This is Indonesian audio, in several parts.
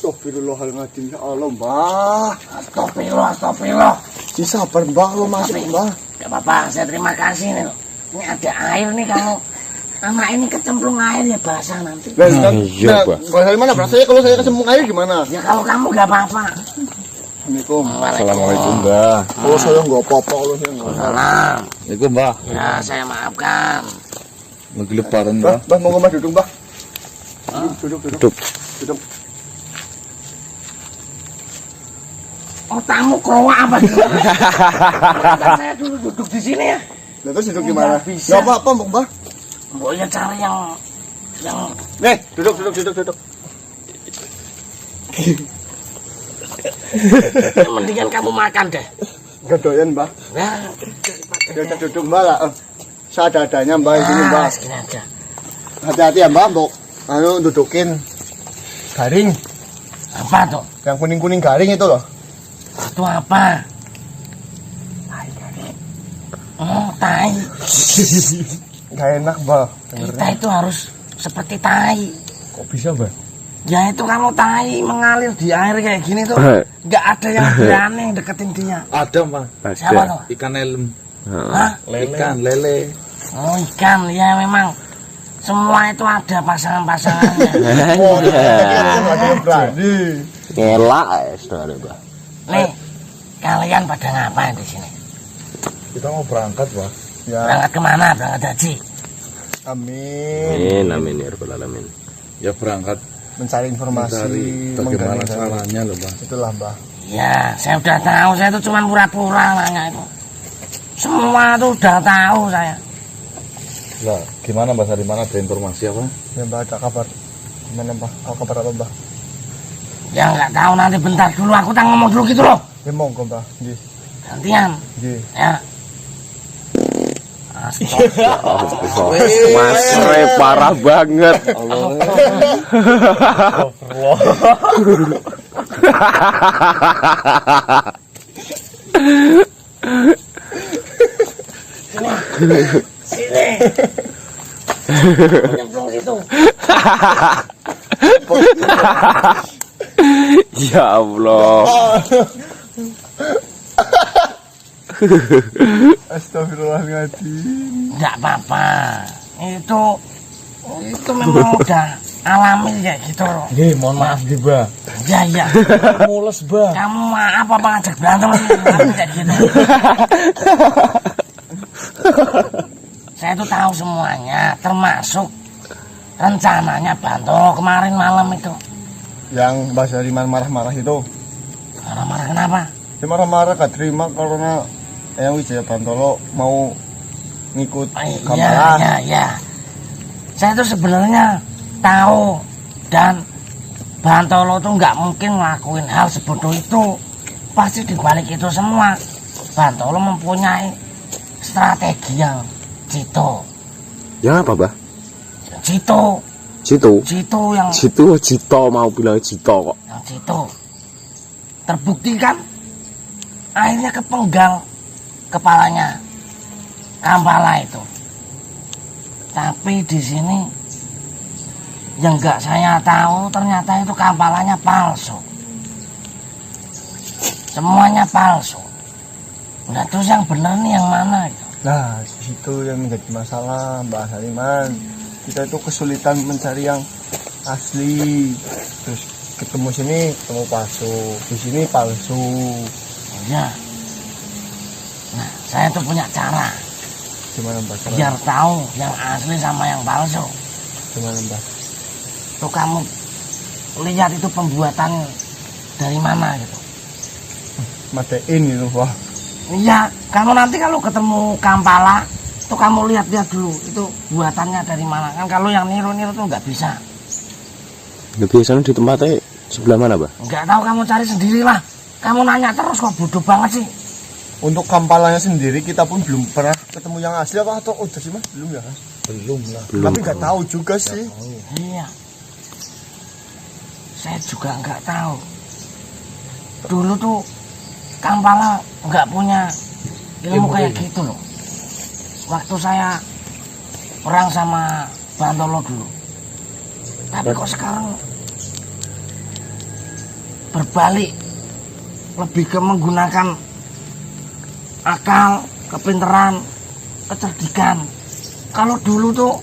Astagfirullahaladzim, ya Allah, Mbah. Astagfirullah. Si sabar, Mbah, lo masuk, Mbah. Gak apa-apa, saya terima kasih nih loh. Ini ada air nih, kalau anak ini kecemplung air ya basah nanti. Iya, Mbah. Basah mana, Mbah? Saya kalau saya kecemplung air gimana? Ya kalau kamu gak apa-apa. Assalamualaikum. Assalamualaikum, Mbah. Kalau saya nggak apa-apa, kalau saya nggak apa-apa. Salam. Assalamualaikum, Mbah. Ya, saya maafkan. Lagi lebaran, Mbah, Mbah. mau Mbah duduk, Mbah. Duduk. Otakmu kroak apa? Saya dulu duduk di sini ya. Nah, terus duduk gimana? Nggak bisa. Nggak apa-apa, Mbah. Boleh cari yang Nih, duduk. mendingan kamu makan deh. Nggak doyan, Mbah. Nah, Ya udah duduk, Mbah lah. Seadanya, Mbah, di sini, Mbah. segini aja. Hati-hati ya, Mbah, Mbok. Dudukin garing. Apa tuh? Yang kuning-kuning garing itu loh. Itu apa? Oh, tai. Nggak enak, Mbah. Kita itu harus seperti tai. Kok bisa, Mbah? Ya itu kalau tai mengalir di air kayak gini tuh nggak ada yang berani deketin dia. Ada, Mbah. Siapa tuh? Ikan elem. Hah? Ikan lele. Oh, ikan. Ya memang semua itu ada pasangan-pasangannya. Oh, ada yang berani. Ngelak saudara, Mbah. Nih, kalian pada ngapain di sini? Kita mau berangkat, Mbah. Ya, Berangkat kemana? Berangkat haji. amin. Amin ya rabbal alamin. Ya berangkat Mencari informasi mencari bagaimana mengenai caranya loh, Mbah. itulah, Mbah. Ya, saya udah tahu. Saya itu cuma pura-pura nanya itu. Semua tuh udah tahu saya. Lah, gimana, Mbah? Dari mana ada informasi apa? Ya, Mbah, ada kabar. Gimana, Mbah? Ada kabar apa, Mbah? Ya nggak tahu, nanti bentar dulu aku tak ngomong dulu gitu loh. Ya, monggo, Mbah. Nggih. Gantian. Nggih. Ya. Mas Re parah banget. Sini. Nyemplung situ. Ya Allah. Astagfirullahaladzim. Nggak apa-apa. Itu memang udah alami kayak gitu loh. Nggih, mohon maaf nggih, Mbah. Ya. Mules, Mbah. Kamu maaf apa ngajak berantem sih? Tapi kayak gitu. Saya tuh tahu semuanya, termasuk rencananya Bantolo kemarin malam itu. Yang Mbah Sariman marah-marah itu. Marah-marah kenapa? Dia marah-marah gak terima karena yang Wijaya Bantolo mau ngikut Kamala. Iya. Saya tuh sebenarnya tahu dan Bantolo tuh nggak mungkin ngelakuin hal sebodoh itu. Pasti dibalik itu semua Bantolo mempunyai strategi yang jitu. Yang apa, Mbah? Jitu yang Cito mau bilang Cito kok. yang jitu. Terbukti kan akhirnya kepenggal kepalanya Kampala itu. Tapi di sini yang nggak saya tahu ternyata itu Kampalanya palsu. Semuanya palsu. Nah terus yang bener nih yang mana itu? Nah, itu yang menjadi masalah, Mbah Sariman. Kita itu kesulitan mencari yang asli. Terus ketemu sini ketemu palsu, di sini palsu. Ya. Nah saya tuh punya cara Gimana, Mbah? biar tahu yang asli sama yang palsu. Gimana, Mbah? Tuh kamu lihat itu pembuatan dari mana gitu. Matein gitu, wah. Iya, kamu nanti kalau ketemu Kampala, tuh kamu lihat-lihat dulu itu buatannya dari mana. Kan kalau yang niru-niru tuh nggak bisa. Nah, biasanya di tempatnya sebelah mana, Mbah? Nggak tahu, kamu cari sendirilah. Kamu nanya terus kok, bodoh banget sih. Untuk Kampalanya sendiri kita pun belum pernah ketemu yang asli apa atau udah sih, Mas? Belum ya, Mas? Belum lah. Tapi nggak tahu juga sih. Iya. Saya juga nggak tahu. Dulu tuh Kampala nggak punya ilmu kayak gitu loh. Waktu saya perang sama Bantolo dulu. Tapi kok sekarang berbalik, lebih ke menggunakan akal, kepintaran, kecerdikan. Kalau dulu tuh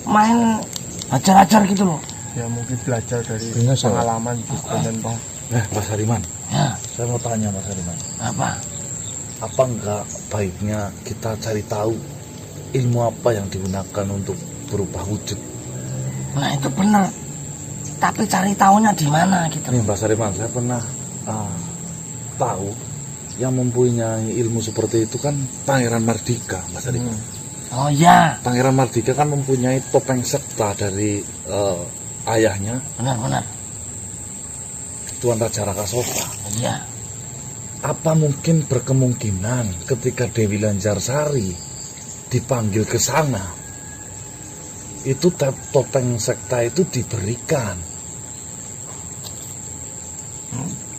main hajar-hajar gitu loh. Ya mungkin belajar dari Ingat, Sob. pengalaman dan Pak. Mas Hariman, Ya, saya mau tanya Mas Hariman, apa? apa enggak baiknya kita cari tahu ilmu apa yang digunakan untuk berubah wujud? Nah itu bener. Tapi cari tahunya di mana gitu. Nih Mas Hariman, saya pernah tahu yang mempunyai ilmu seperti itu kan Pangeran Mardika, Mas Hariman. Oh iya, Pangeran Mardika kan mempunyai topeng sekta dari ayahnya, benar-benar. Tuan Raja Rakasota. Iya. Apa mungkin berkemungkinan ketika Dewi Lanjarsari dipanggil ke sana, itu topeng sekta itu diberikan?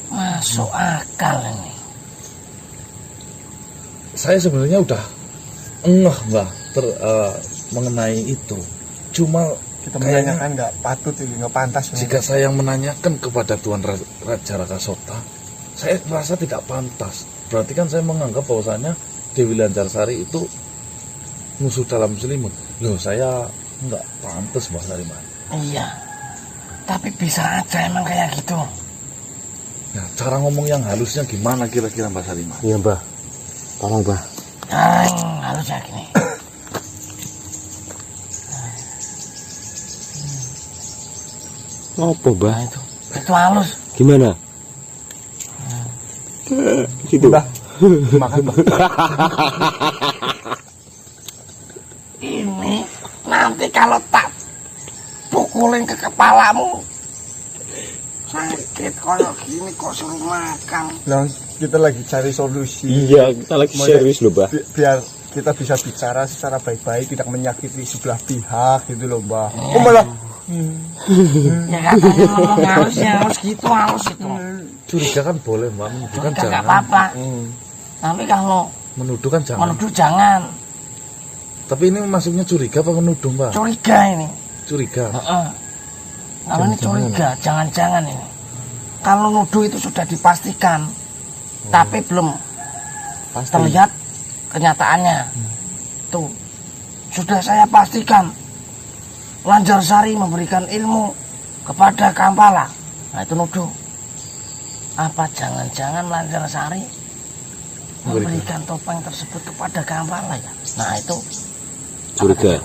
Masuk akal ini. Saya sebenarnya udah ngeh Mbah mengenai itu. Cuma Kita kayaknya menanyakan nggak patut ini, nggak pantas. jika saya menanyakan kepada Tuan Raja Rakasota, saya merasa tidak pantas. Berarti kan saya menganggap bahwasanya Dewi Lanjarsari itu musuh dalam selimut. Loh, saya nggak pantas Mbah Hariman. Iya. Tapi bisa aja emang kayak gitu. Nah, cara ngomong yang halusnya gimana kira-kira Mbah Hariman? Iya Mbah, tolong Mbah. Harus ya gini. Apa Mbah? Nah itu halus. Gimana? Gitu. Mbah, makan Mbah. Ini nanti kalau tak pukulin ke kepalamu sakit kayak gini kok suruh makan. Nah, kita lagi cari solusi. Iya, kita lagi serius loh Mbah. Biar kita bisa bicara secara baik-baik, tidak menyakiti sebelah pihak gitu loh Mbah. Iya. Oh malah Ya katanya ngomong halus ya harus gitu, halus itu. Curiga kan boleh Mbak, menuduh kan Enggak jangan. apa-apa. Tapi kalau Menuduh kan jangan. menuduh jangan. Tapi ini masuknya curiga apa menuduh Mbak? Curiga ini. Curiga. Heeh. Kalau ini curiga, jangan-jangan ini. Kalau nuduh itu sudah dipastikan, tapi belum terlihat kenyataannya. Tuh, sudah saya pastikan. Lanjarsari memberikan ilmu kepada Kampala. Nah itu nuduh. Apa jangan-jangan Lanjarsari memberikan topeng tersebut kepada Kampala ya? Nah itu Curiga.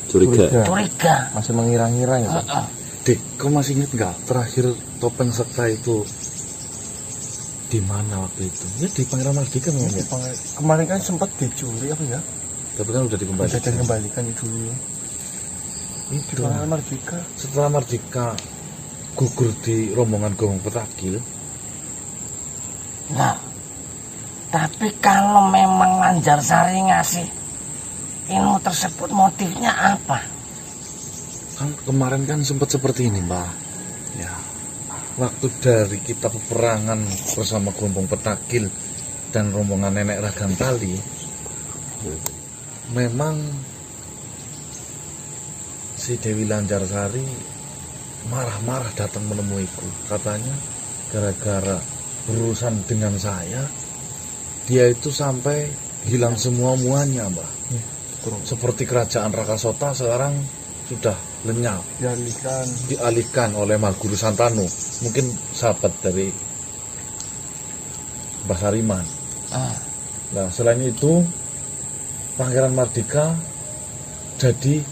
Curiga. curiga. masih mengira-ngira ya Pak. Heeh. Dek, kau masih ingat nggak terakhir topeng sekta itu di mana waktu itu? Ya di Pangeran Mardika memang ya. Kemarin kan sempat dicuri apa ya? Tapi kan udah Bisa dikembalikan. dikembalikan dulu. Di Itu Pangeran Mardika. setelah Mardika gugur di rombongan Gomong Petakil, Nah, tapi kalau memang Lanjarsari ngasih ilmu tersebut motifnya apa? kan kemarin kan sempat seperti ini Mbak. Ya, waktu dari kita peperangan bersama Gomong Petakil dan rombongan Nenek Ragantali, memang si Dewi Lanjarsari marah-marah datang menemuiku. Katanya gara-gara berurusan dengan saya, dia itu sampai hilang semua muanya Mbak. Seperti kerajaan Rakasota sekarang sudah lenyap, dialihkan oleh Malguru Santanu, mungkin sahabat dari Mbah Hariman. Nah, selain itu Pangeran Mardika jadi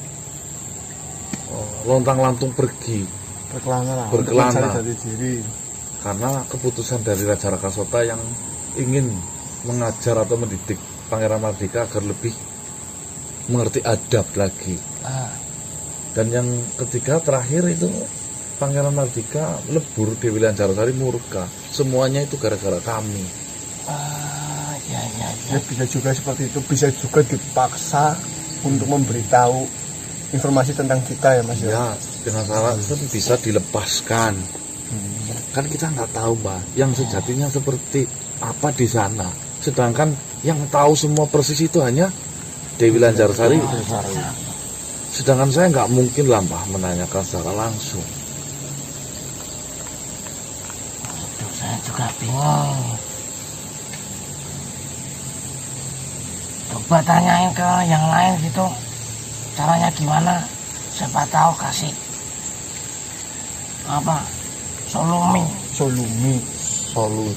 lontang-lantung pergi Berkelana. Berkelana. Mencari jati diri. karena keputusan dari Raja Rakasota yang ingin mengajar atau mendidik Pangeran Mardika agar lebih mengerti adab lagi. Dan yang ketiga terakhir itu Pangeran Mardika lebur, Dewi Lanjarsari murka. Semuanya itu gara-gara kami. Ya bisa juga seperti itu, bisa juga dipaksa untuk memberitahu informasi tentang kita ya Mas ya. Ya, dengan cara itu bisa dilepaskan. Kan kita nggak tahu Mbak, yang sejatinya seperti apa di sana. Sedangkan yang tahu semua persis itu hanya Dewi Lanjarsari. Sedangkan saya nggak mungkin lah Mbak menanyakan secara langsung. Saya juga bingung. Coba tanyain ke yang lain gitu. Caranya gimana? Siapa tahu kasih apa? Solusi.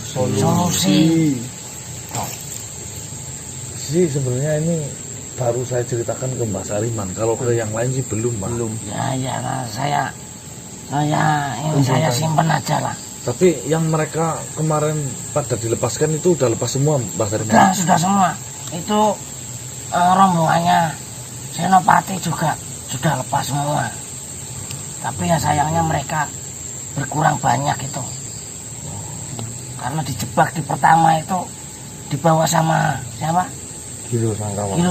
Solusi. Sih sebenarnya ini baru saya ceritakan ke Mbak Sariman. Kalau ke yang lain sih belum, Mbak. Ya, nah, saya simpen aja lah. Tapi yang mereka kemarin pada dilepaskan itu udah lepas semua, Mbak Sariman. Sudah semua. Itu rombongannya Senopati juga sudah lepas semua. Tapi ya sayangnya mereka berkurang banyak itu. Karena dijebak di pertama itu dibawa sama siapa? Gilo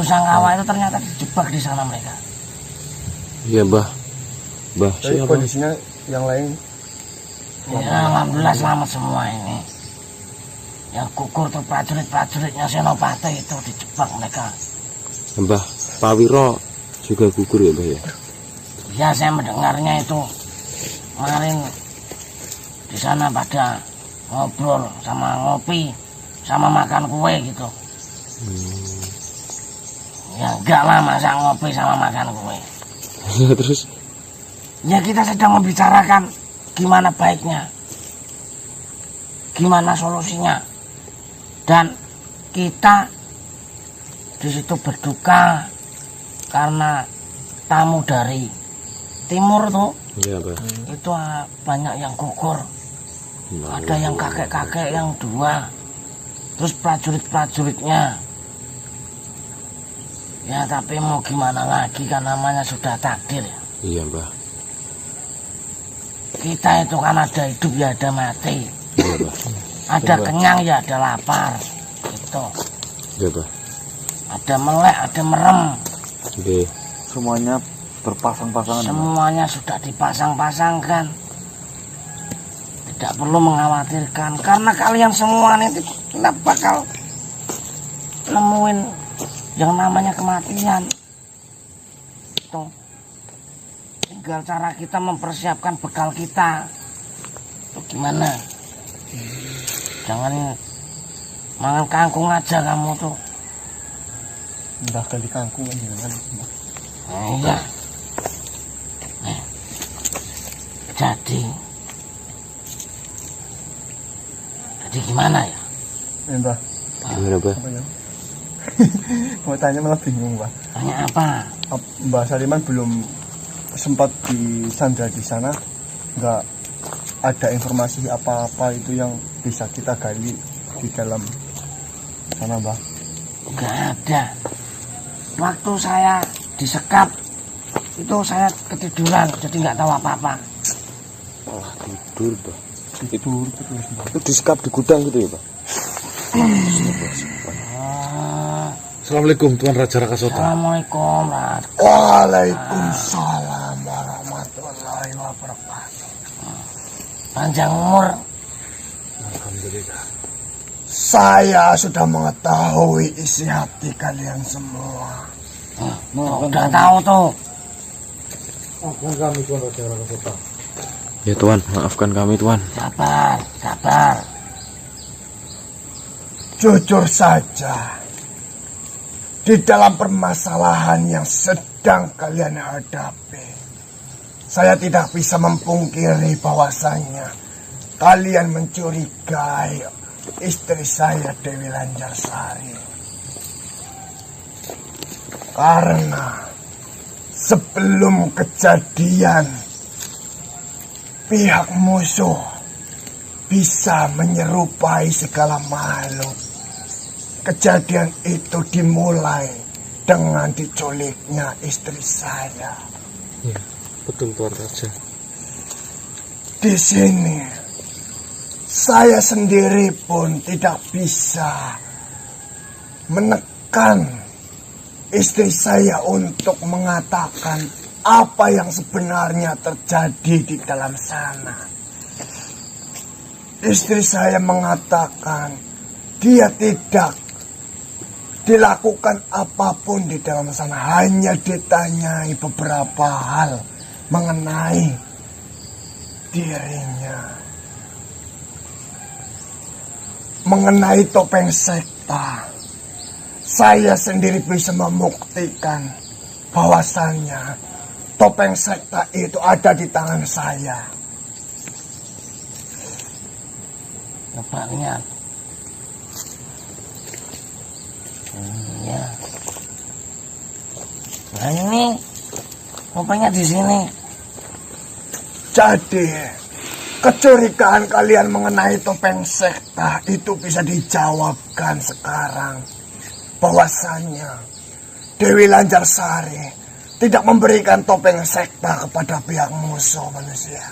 Sangkawa itu ternyata dijebak di sana mereka. Iya, Mbah. Mbah, Tapi siapa? kondisinya yang lain Ya, alhamdulillah selamat semua ini. Yang gugur tuh prajurit-prajuritnya Senopati itu dijebak mereka. Mbah, Pak Wiro juga gugur ya, Mbah ya? Ya, saya mendengarnya itu kemarin di sana pada ngobrol sama ngopi sama makan kue gitu. Ya enggak lah, masa ngopi sama makan kue. Ya, terus? Ya kita sedang membicarakan gimana baiknya, gimana solusinya, dan kita di situ berduka karena tamu dari timur tuh Iya, Mbah. itu banyak yang gugur. Nah, Ada yang kakek-kakek yang 2, terus prajurit-prajuritnya. Ya tapi mau gimana lagi, kan namanya sudah takdir ya. Iya, Mbah. Kita itu kan ada hidup ya ada mati, Iya, Mbah. ada kenyang ya ada lapar gitu, Iya, Mbah. ada melek ada merem, Oke. Semuanya berpasang-pasangan. semuanya sudah dipasang-pasangkan. Tidak perlu mengkhawatirkan karena kalian semua nanti kita bakal nemuin yang namanya kematian. Tuh. Tinggal cara kita mempersiapkan bekal kita. Tuh gimana? Jangan mangan kangkung aja kamu tuh. Mbah kali kangkung kan jangan. Iya. Jadi gimana ya? Mbah, Gimana, Mbah? apa ya? Mau tanya malah bingung, Mbah. Tanya apa? Mbah Sariman belum sempat disandra di sana, nggak ada informasi apa-apa itu yang bisa kita gali di dalam sana, Mbah. Nggak ada. Waktu saya disekap itu saya ketiduran, jadi nggak tahu apa-apa. Wah, tidur, Mbah. Tidur terus, Mbah. Itu disekap di gudang gitu ya, Pak? Assalamualaikum Tuan Raja Rakasota. Assalamualaikum. Waalaikumsalam warahmatullahi wabarakatuh. Panjang umur. Alhamdulillah. Saya sudah mengetahui isi hati kalian semua. Udah tahu tuh. Maafkan kami Tuan Raja Rakasota. Ya, Tuan. Maafkan kami, Tuan. Sabar, sabar. Jujur saja, di dalam permasalahan yang sedang kalian hadapi, saya tidak bisa mempungkiri bahwasanya kalian mencurigai istri saya Dewi Lanjarsari. Karena sebelum kejadian pihak musuh bisa menyerupai segala makhluk. Kejadian itu dimulai dengan diculiknya istri saya. Ya, betul Tuan Raja. Di sini saya sendiri pun tidak bisa menekan istri saya untuk mengatakan apa yang sebenarnya terjadi di dalam sana. Istri saya mengatakan dia tidak dilakukan apapun di dalam sana, hanya ditanyai beberapa hal mengenai dirinya. mengenai topeng sekta, saya sendiri bisa membuktikan bahwasannya topeng sekta itu ada di tangan saya. Coba lihat. Iya. Nah ini topengnya di sini. Jadi, kecurigaan kalian mengenai topeng sekta itu bisa dijawabkan sekarang. Bahwasannya Dewi Lanjarsari tidak memberikan topeng sekta kepada pihak musuh manusia.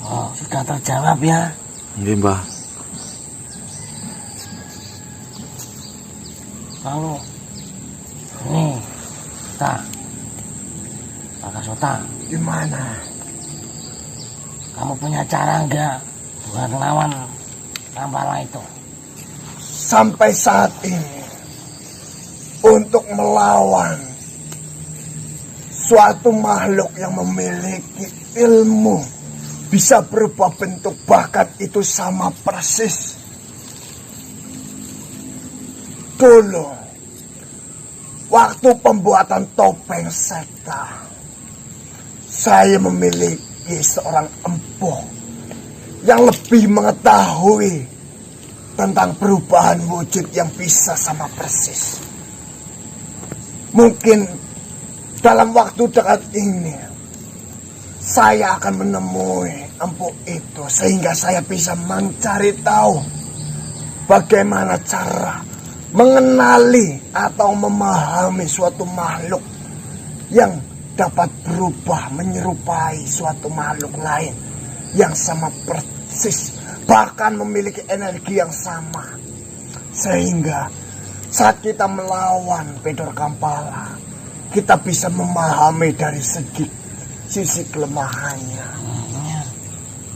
Oh, sudah terjawab ya. Iya, Mbah. Lalu ini Pak Kasota, Gimana? kamu punya cara enggak buat melawan Kampala itu? Sampai saat ini, untuk melawan suatu makhluk yang memiliki ilmu, bisa berubah bentuk, bahkan itu sama persis. Dulu, waktu pembuatan topeng sekta, saya memiliki seorang empuh yang lebih mengetahui tentang perubahan wujud yang bisa sama persis. Mungkin dalam waktu dekat ini, saya akan menemui empuh itu sehingga saya bisa mencari tahu bagaimana cara mengenali atau memahami suatu makhluk yang dapat berubah menyerupai suatu makhluk lain yang sama persis, bahkan memiliki energi yang sama, sehingga saat kita melawan Pedor Kampala, kita bisa memahami dari sisi kelemahannya.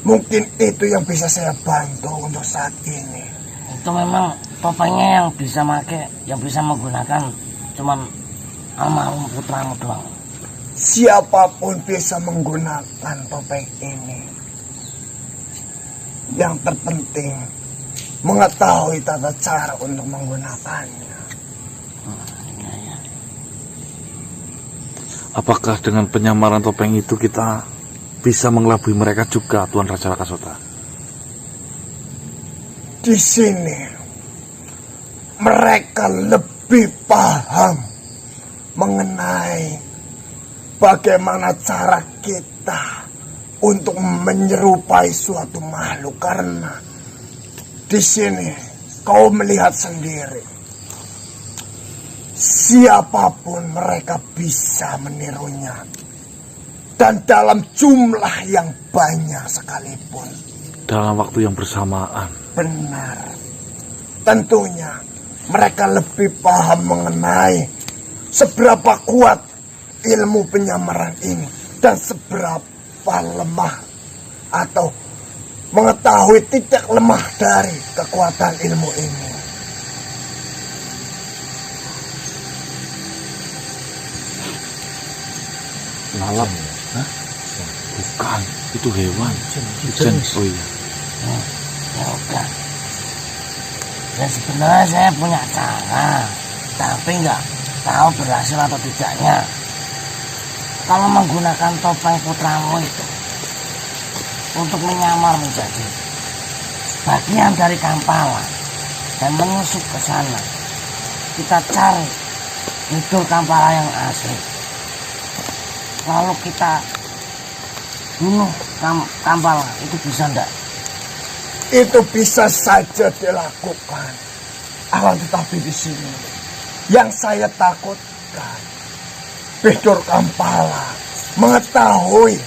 Mungkin itu yang bisa saya bantu untuk saat ini. Itu memang topengnya yang bisa menggunakan cuman almarhum putramu doang. Siapapun bisa menggunakan topeng ini. Yang terpenting mengetahui tata cara untuk menggunakannya. Apakah dengan penyamaran topeng itu kita bisa mengelabui mereka juga, Tuan Raja Rakasota? Di sini mereka lebih paham mengenai bagaimana cara kita untuk menyerupai suatu makhluk, karena di sini kau melihat sendiri, siapapun mereka bisa menirunya, dan dalam jumlah yang banyak sekalipun, dalam waktu yang bersamaan. benar. Tentunya mereka lebih paham mengenai seberapa kuat ilmu penyamaran ini dan seberapa lemah atau mengetahui titik lemah dari kekuatan ilmu ini. Lalat? Hah? Bukan, itu hewan. Hujan. Oh iya. Ya udah. Ya sebenarnya saya punya cara, tapi nggak tahu berhasil atau tidaknya. Kalau menggunakan topeng putramu itu untuk menyamar menjadi bagian dari Kampala dan menyusup ke sana, kita cari Pedor Kampala yang asli. Lalu kita bunuh Kampala, itu bisa enggak? Itu bisa saja dilakukan. Akan tetapi di sini yang saya takutkan, Pedor Kampala mengetahui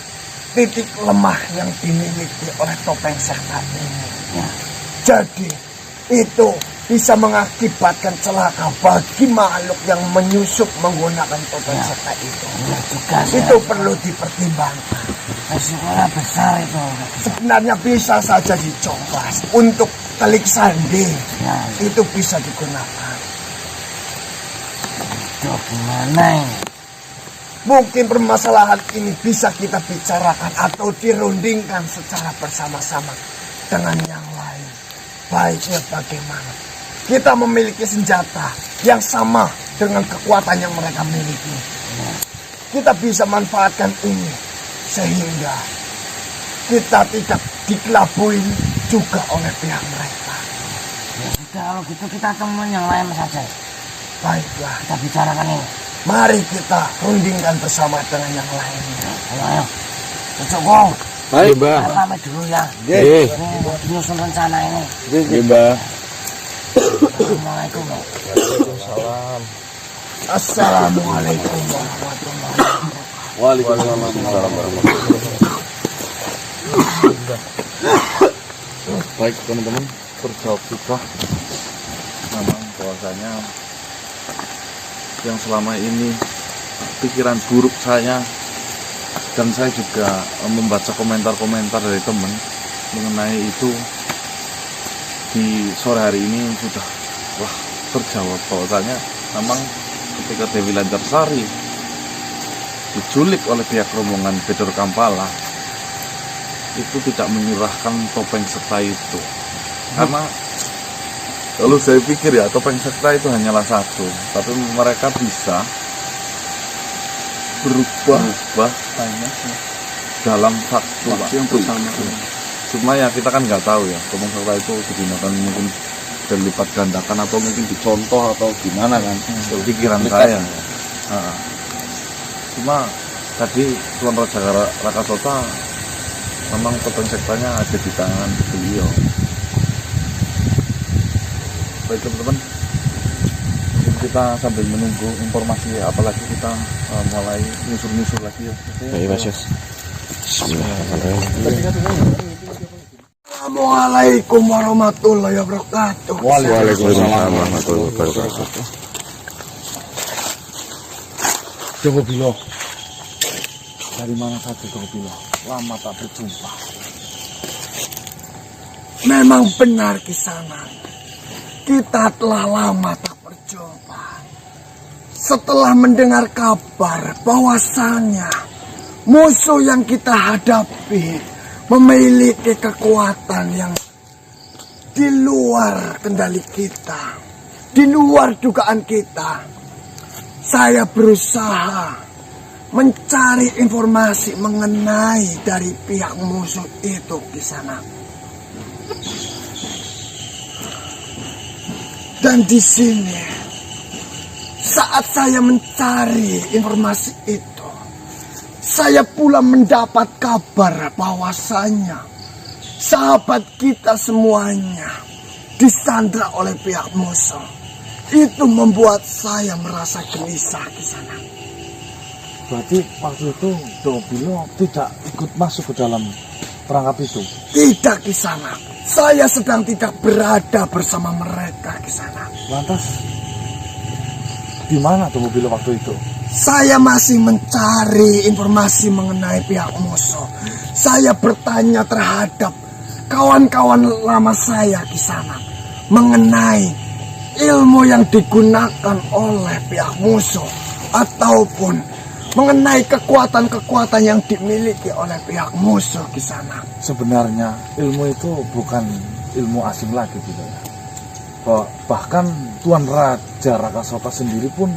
titik lemah yang dimiliki oleh topeng sekta ini. Ya. Jadi itu bisa mengakibatkan celaka bagi makhluk yang menyusup menggunakan topeng sekta itu. Ya juga Itu perlu dipertimbangkan. resikonya besar itu. Sebenarnya bisa saja dicoba untuk telik sandi. Ya, Itu bisa digunakan. itu gimana ini? Mungkin permasalahan ini bisa kita bicarakan atau dirundingkan secara bersama-sama dengan yang lain. Baiknya bagaimana? Kita memiliki senjata yang sama dengan kekuatan yang mereka miliki. Kita bisa manfaatkan ini sehingga kita tidak dikelabui juga oleh pihak mereka. Ya sudah, kalau gitu kita temuin yang lain saja. Baiklah, Kita bicarakan ini. mari kita rundingkan bersama dengan yang lain. Ayo. Cukup. Baik, Mbak. Saya pamit dulu ya. Nggih. Ini nyusun rencana ini. Nggih, Mbak. Assalamualaikum. Assalamualaikum warahmatullahi wabarakatuh. Waalaikumsalam warahmatullahi Baik teman-teman, terjawab juga memang bahwasanya yang selama ini pikiran buruk saya, dan saya juga membaca komentar-komentar dari teman mengenai itu di sore hari ini sudah terjawab bahwasanya memang ketika Dewi Lancarsari diculik oleh pihak rombongan Bedor Kampala itu tidak menyerahkan topeng sekta itu, karena kalau saya pikir ya topeng sekta itu hanyalah satu, tapi mereka bisa berubah dalam waktu yang bersamaan. Cuma ya kita kan nggak tahu ya topeng sekta itu digunakan mungkin dilipat gandakan atau mungkin dicontoh atau gimana kan, pikiran saya. Cuma tadi Tuan Raja Rakasota memang topeng sektanya ada di tangan beliau. Baik teman-teman, kita sambil menunggu informasi apalagi kita mulai nyusul lagi ya. Baik, Mas Yus. Bismillahirrahmanirrahim. Assalamualaikum warahmatullahi wabarakatuh. Waalaikumsalam warahmatullahi wabarakatuh. Joko Bilo, dari mana saja Joko Bilo? Lama tak berjumpa. Memang benar Kisanak, kita telah lama tak berjumpa. Setelah mendengar kabar bahwasannya musuh yang kita hadapi memiliki kekuatan yang di luar kendali kita, di luar dugaan kita, saya berusaha mencari informasi mengenai dari pihak musuh itu di sana. Dan di sini, saat saya mencari informasi itu, saya pula mendapat kabar bahwasanya sahabat kita semuanya disandra oleh pihak musuh. Itu membuat saya merasa gelisah di sana. Berarti waktu itu Joko Bilo tidak ikut masuk ke dalam perangkap itu? Tidak di sana. Saya sedang tidak berada bersama mereka di sana. Lantas di mana Joko Bilo waktu itu? Saya masih mencari informasi mengenai pihak musuh. Saya bertanya terhadap kawan-kawan lama saya di sana mengenai ilmu yang digunakan oleh pihak musuh ataupun mengenai kekuatan-kekuatan yang dimiliki oleh pihak musuh di sana. Sebenarnya ilmu itu bukan ilmu asing lagi gitu ya. Bahkan Tuan Raja Rakasota sendiri pun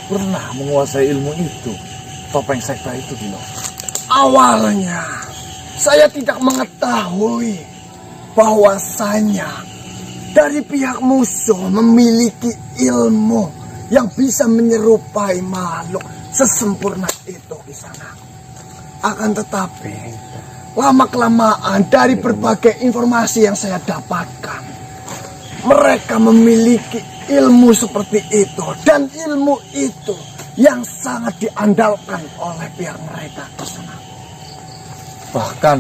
pernah menguasai ilmu itu, topeng sekta itu gitu. Awalnya saya tidak mengetahui bahwasanya dari pihak musuh memiliki ilmu yang bisa menyerupai makhluk sesempurna itu di sana. Akan tetapi lama-kelamaan dari berbagai informasi yang saya dapatkan, mereka memiliki ilmu seperti itu, dan ilmu itu yang sangat diandalkan oleh pihak mereka di sana. Bahkan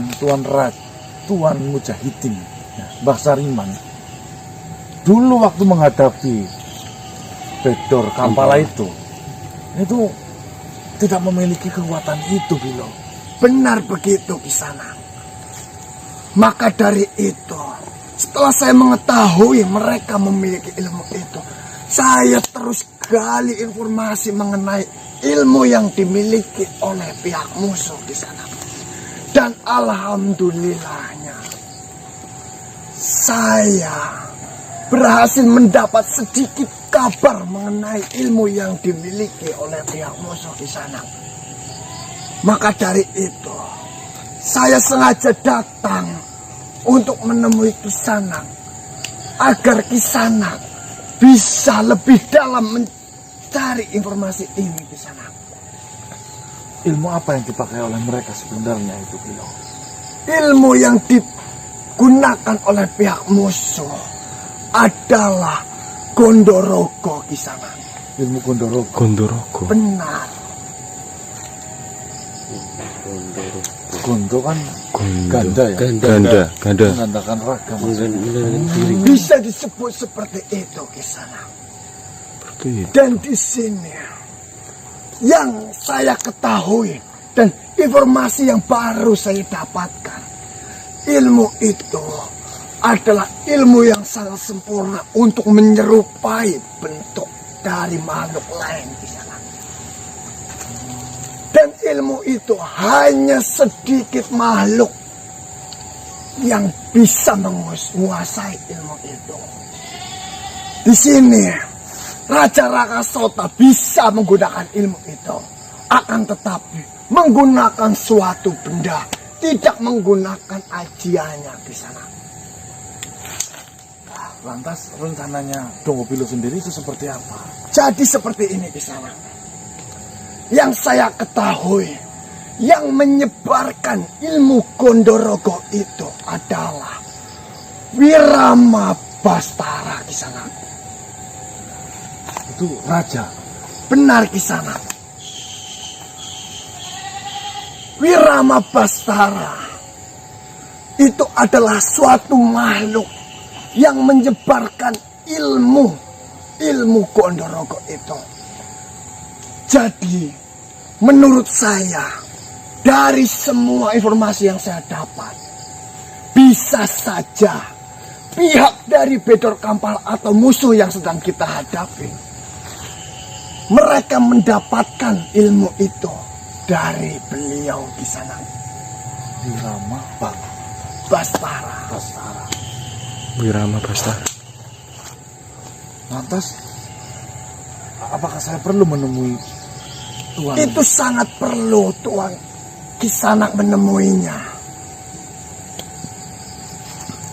Tuan Mujahidin, Mbah Sariman, dulu waktu menghadapi Bedor Kampala itu tidak memiliki kekuatan itu, Bilo. Benar begitu di sana. Maka dari itu, setelah saya mengetahui mereka memiliki ilmu itu, saya terus gali informasi mengenai ilmu yang dimiliki oleh pihak musuh di sana. Dan alhamdulillahnya, saya berhasil mendapat sedikit kabar mengenai ilmu yang dimiliki oleh pihak musuh di sana. Maka dari itu, saya sengaja datang untuk menemui Kisanak agar Kisanak bisa lebih dalam mencari informasi ini Kisanak. Ilmu apa yang dipakai oleh mereka sebenarnya itu, Beliau? Ilmu yang digunakan oleh pihak musuh adalah Gondorogo Kisanak. Ilmu Gondorogo. Gondorogo. Benar. Gondo kan Gondo. ganda ya. Ganda. Menggandakan ragam. Bisa disebut seperti itu Kisanak. Seperti itu. Dan di sini yang saya ketahui dan informasi yang baru saya dapatkan, ilmu itu adalah ilmu yang sangat sempurna untuk menyerupai bentuk dari makhluk lain di sana. Dan ilmu itu hanya sedikit makhluk yang bisa menguasai ilmu itu. Di sini Raja Rakasota bisa menggunakan ilmu itu. Akan tetapi menggunakan suatu benda, tidak menggunakan ajiannya di sana. Lantas rencananya Donggopilo sendiri itu seperti apa? Jadi seperti ini di sana. Yang saya ketahui, yang menyebarkan ilmu Gondorogo itu adalah Wirama Bastara di sana. Itu raja. Benar di sana. Wirama Bastara itu adalah suatu makhluk yang menyebarkan ilmu Gondorogo itu. Jadi menurut saya, dari semua informasi yang saya dapat, bisa saja pihak dari Bedor Kampal atau musuh yang sedang kita hadapi, mereka mendapatkan ilmu itu dari beliau di sana. Wirama Bastara. Wirama Bastara. Lantas apakah saya perlu menemui Tuan? Itu sangat perlu Tuan Kisanak menemuinya.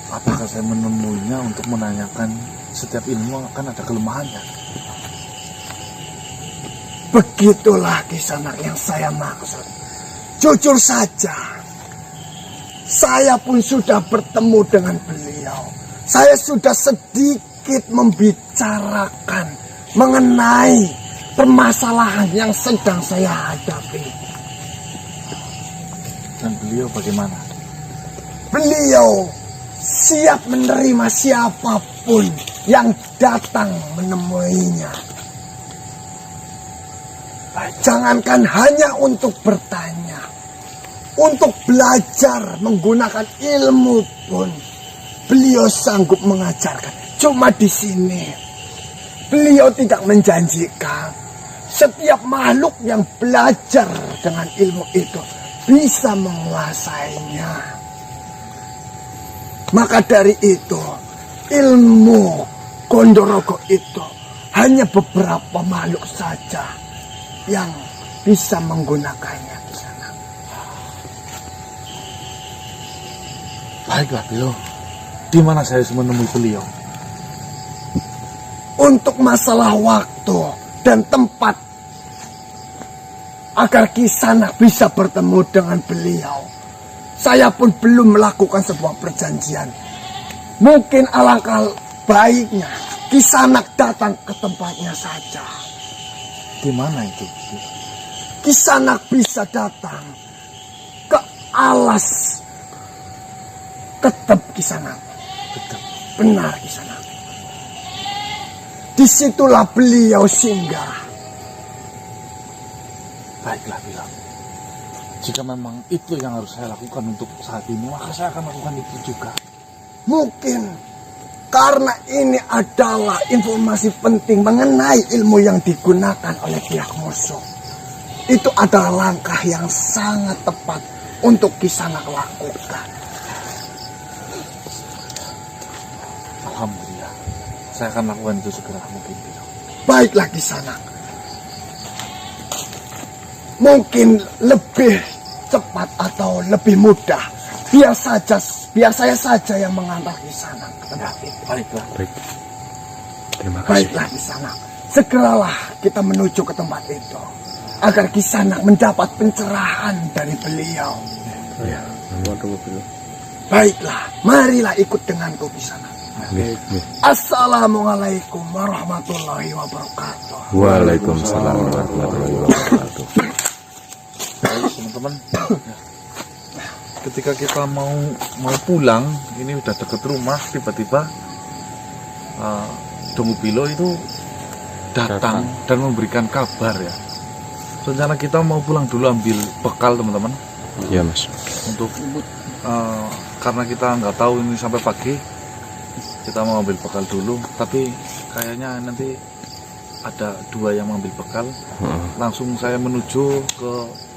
Apakah saya menemuinya untuk menanyakan setiap ilmu akan ada kelemahannya? Begitulah Kisanak yang saya maksud. Jujur saja, saya pun sudah bertemu dengan beliau. Saya sudah sedikit membicarakan mengenai permasalahan yang sedang saya hadapi. Dan beliau bagaimana? Beliau siap menerima siapapun yang datang menemuinya. Jangankan hanya untuk bertanya, untuk belajar menggunakan ilmu pun beliau sanggup mengajarkan. Cuma di sini beliau tidak menjanjikan setiap makhluk yang belajar dengan ilmu itu bisa menguasainya. Maka dari itu, ilmu Gondorogo itu hanya beberapa makhluk saja yang bisa menggunakannya di sana. Baiklah, Bilo. Di mana saya harus menemui beliau? Untuk masalah waktu dan tempat agar Kisanak bisa bertemu dengan beliau, saya pun belum melakukan sebuah perjanjian. Mungkin alangkah baiknya Kisanak datang ke tempatnya saja. Di mana itu? Kisanak bisa datang ke alas Ketep Kisanak. Benar Kisanak. Disitulah beliau singgah. Baiklah, Bilo. Jika memang itu yang harus saya lakukan untuk saat ini, maka saya akan lakukan itu juga. Mungkin karena ini adalah informasi penting mengenai ilmu yang digunakan oleh pihak musuh. itu adalah langkah yang sangat tepat untuk Kisanak lakukan. Alhamdulillah. Saya akan lakukan itu segera mungkin. Baiklah Kisanak. Mungkin lebih cepat atau lebih mudah. Biar saya saja yang mengantar Kisanak ke tempat itu. Baiklah. Baik. Terima kasih. Baiklah Kisanak. Segeralah kita menuju ke tempat itu. Agar Kisanak mendapat pencerahan dari beliau. Ya. Baiklah, marilah ikut denganku Kisanak. Nggih, nggih. Assalamualaikum warahmatullahi wabarakatuh. Waalaikumsalam warahmatullahi wabarakatuh. Baik teman-teman. Ketika kita mau pulang, ini udah deket rumah, tiba-tiba Dongu Bilo itu datang dan memberikan kabar ya. Rencana kita mau pulang dulu ambil bekal teman-teman. Iya mas. Untuk karena kita nggak tahu ini sampai pagi, kita mau ambil bekal dulu. Tapi kayaknya nanti ada 2 yang mengambil bekal. Langsung saya menuju ke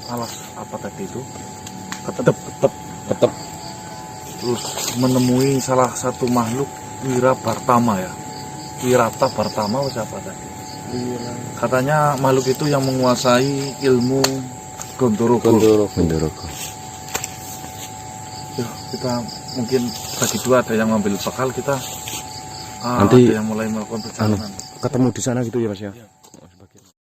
alas apa tadi itu? Ketep. Terus menemui salah satu makhluk Wirabartama ya. Wirata Bartama atau siapa tadi? Katanya makhluk itu yang menguasai ilmu Gondorogo. Ya, kita mungkin bagi 2 ada yang mengambil bekal, kita nanti ada yang mulai melakukan perjalanan. ketemu di sana gitu ya mas ya.